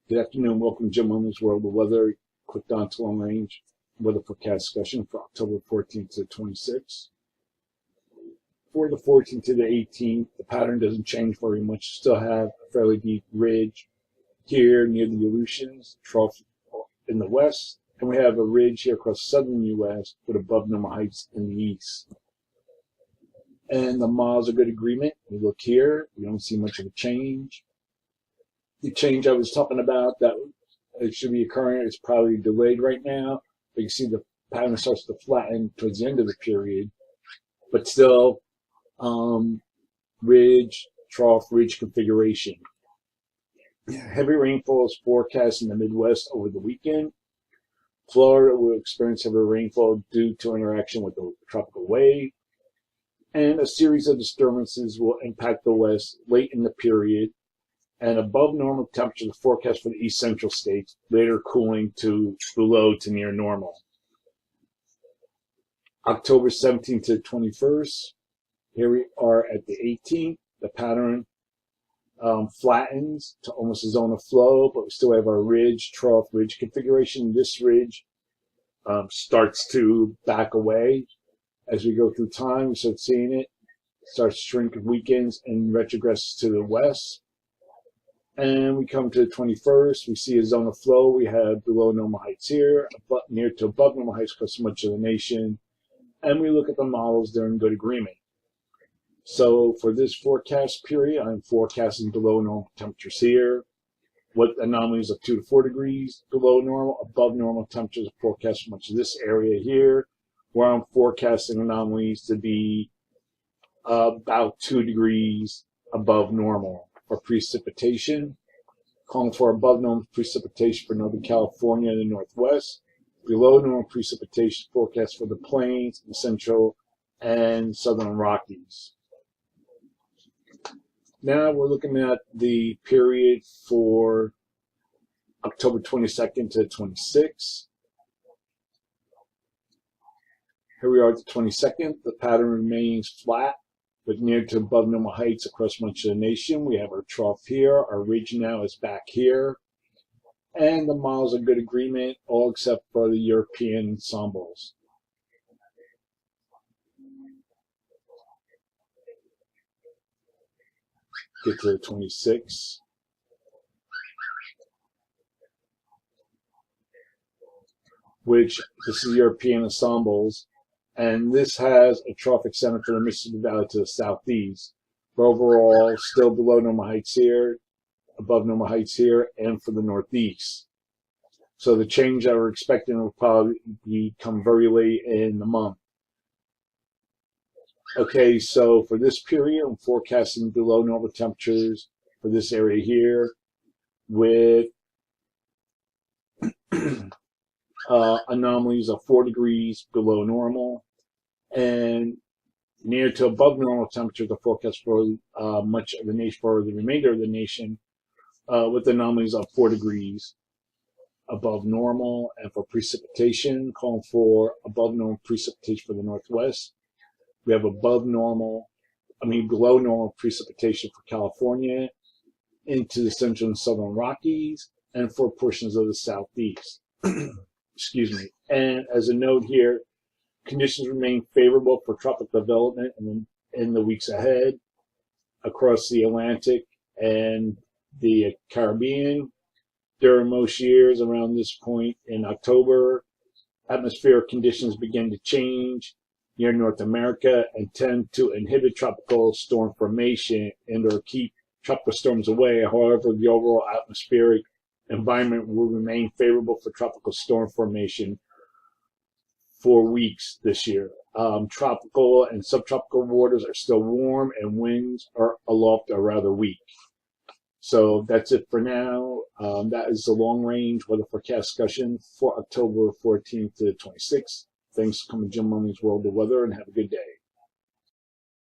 Good afternoon. Welcome to Jim Mummy's World of Weather. Clicked on to long range weather forecast discussion for October 14th to 26th. For the 14th to the 18th, the pattern doesn't change very much. You still have a fairly deep ridge here near the Aleutians, trough in the west, and we have a ridge here across southern U.S. with above normal heights in the east. And the models are good agreement. You look here, you don't see much of a change. The change I was talking about that it should be occurring is probably delayed right now, but you see the pattern starts to flatten towards the end of the period, but still ridge, trough, ridge configuration. Heavy rainfall is forecast in the Midwest over the weekend. Florida will experience heavy rainfall due to interaction with the tropical wave, and a series of disturbances will impact the West late in the period. And above normal temperatures forecast for the east central states, later cooling to below to near normal. October 17th to 21st, here we are at the 18th. The pattern flattens to almost a zone of flow, but we still have our ridge, trough, ridge configuration. This ridge starts to back away as we go through time. We start seeing it starts to shrink weekends and retrogresses to the west. And we come to the 21st, we see a zone of flow. We have below normal heights here, near to above normal heights across much of the nation. And we look at the models, they're in good agreement. So for this forecast period, I'm forecasting below normal temperatures here, with anomalies of 2 to 4 degrees below normal. Above normal temperatures are forecast for much of this area here, where I'm forecasting anomalies to be about 2 degrees above normal. For precipitation, calling for above normal precipitation for Northern California and the Northwest, below normal precipitation forecast for the plains, the Central, and Southern Rockies. Now we're looking at the period for October 22nd to 26th. Here we are at the 22nd. The pattern remains flat, with near to above normal heights across much of the nation. We have our trough here. Our ridge now is back here. And the models are good agreement, all except for the European ensembles. Get to the 26th. Which, this is European ensembles. And this has a trophic center for the Mississippi Valley to the southeast. But overall, still below normal heights here, above normal heights here, and for the northeast. So the change that we're expecting will probably come very late in the month. Okay, so for this period, I'm forecasting below normal temperatures for this area here, with anomalies of 4 degrees below normal. And near to above normal temperatures are forecast for much of the nation, for the remainder of the nation, with anomalies of 4 degrees above normal. And for precipitation, calling for above normal precipitation for the Northwest. We have below normal precipitation for California, into the Central and Southern Rockies, and for portions of the Southeast. Excuse me. And as a note here, conditions remain favorable for tropical development in the weeks ahead across the Atlantic and the Caribbean. During most years around this point in October, atmospheric conditions begin to change near North America and tend to inhibit tropical storm formation and or keep tropical storms away. However, the overall atmospheric environment will remain favorable for tropical storm formation for weeks this year. Tropical and subtropical waters are still warm, and winds are aloft are rather weak. So that's it for now. That is the long range weather forecast discussion for October 14th to 26th. Thanks for coming to Jim Mummy's World of Weather, and have a good day.